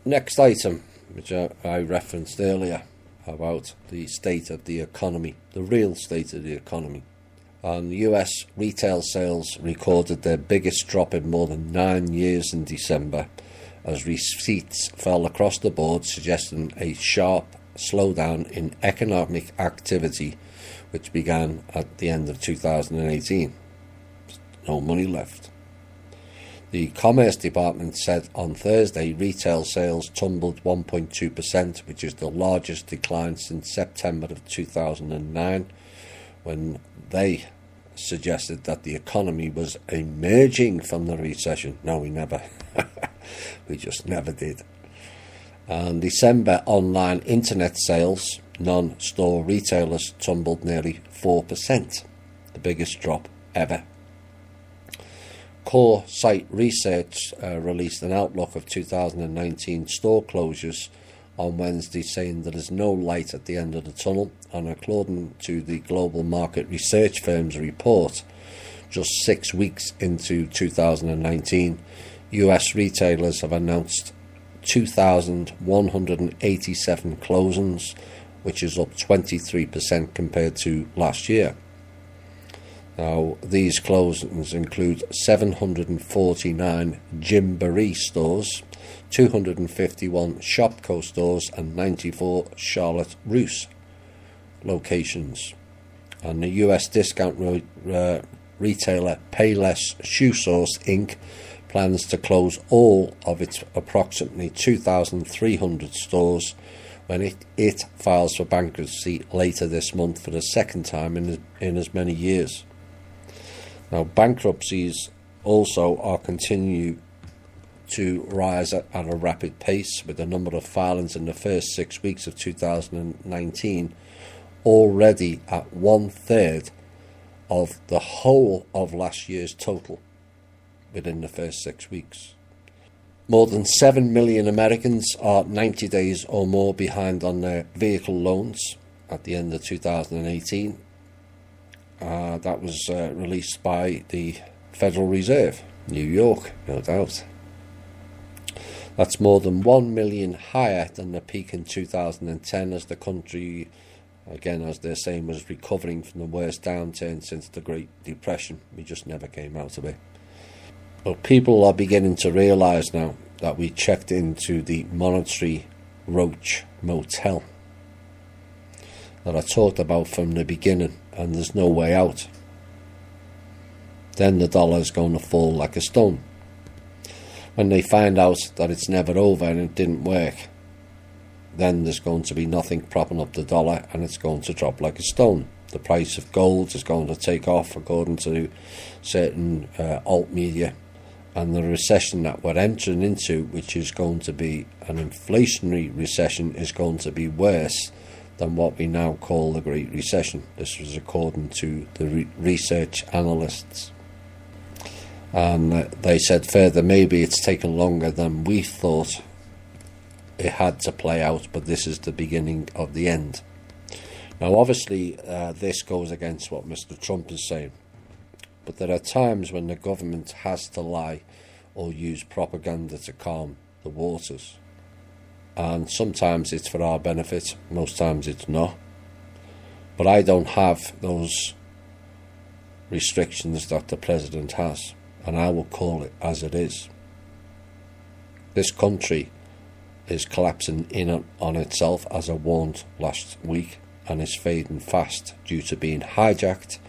Next item, which I referenced earlier, about the state of the economy, the real state of the economy. And US retail sales recorded their biggest drop in more than 9 years in December, as receipts fell across the board, suggesting a sharp slowdown in economic activity, which began at the end of 2018. No money left. The Commerce Department said on Thursday retail sales tumbled 1.2%, which is the largest decline since September of 2009, when they suggested that the economy was emerging from the recession. No, we never. We just never did. And December online internet sales, non-store retailers, tumbled nearly 4%, the biggest drop ever. Core Site Research released an outlook of 2019 store closures on Wednesday, saying there is no light at the end of the tunnel, and according to the global market research firm's report, just 6 weeks into 2019, US retailers have announced 2,187 closings, which is up 23% compared to last year. Now, these closings include 749 Gymboree stores, 251 Shopko stores, and 94 Charlotte Russe locations. And the US discount retailer Payless Shoe Source Inc. plans to close all of its approximately 2,300 stores when it files for bankruptcy later this month for the second time in as many years. Now, bankruptcies also are continue to rise at a rapid pace, with the number of filings in the first 6 weeks of 2019 already at 1/3 of the whole of last year's total within the first 6 weeks. More than 7 million Americans are 90 days or more behind on their vehicle loans at the end of 2018. That was released by the Federal Reserve, New York, no doubt. That's more than 1 million higher than the peak in 2010, as the country, again, as they're saying, was recovering from the worst downturn since the Great Depression. We just never came out of it. But people are beginning to realise now that we checked into the Monetary Roach Motel that I talked about from the beginning, and there's no way out. Then the dollar is going to fall like a stone. When they find out that it's never over and it didn't work, then there's going to be nothing propping up the dollar, and it's going to drop like a stone. The price of gold is going to take off, according to certain alt media, and the recession that we're entering into, which is going to be an inflationary recession, is going to be worse than what we now call the Great Recession. This was according to the research analysts. And they said further, maybe it's taken longer than we thought it had to play out, but this is the beginning of the end. Now, obviously, this goes against what Mr. Trump is saying, but there are times when the government has to lie or use propaganda to calm the waters. And sometimes it's for our benefit, most times it's not. But I don't have those restrictions that the president has, and I will call it as it is. This country is collapsing in on itself, as I warned last week, and is fading fast due to being hijacked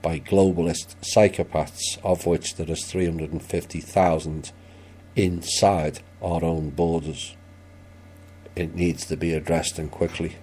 by globalist psychopaths, of which there is 350,000 inside our own borders. It needs to be addressed, and quickly.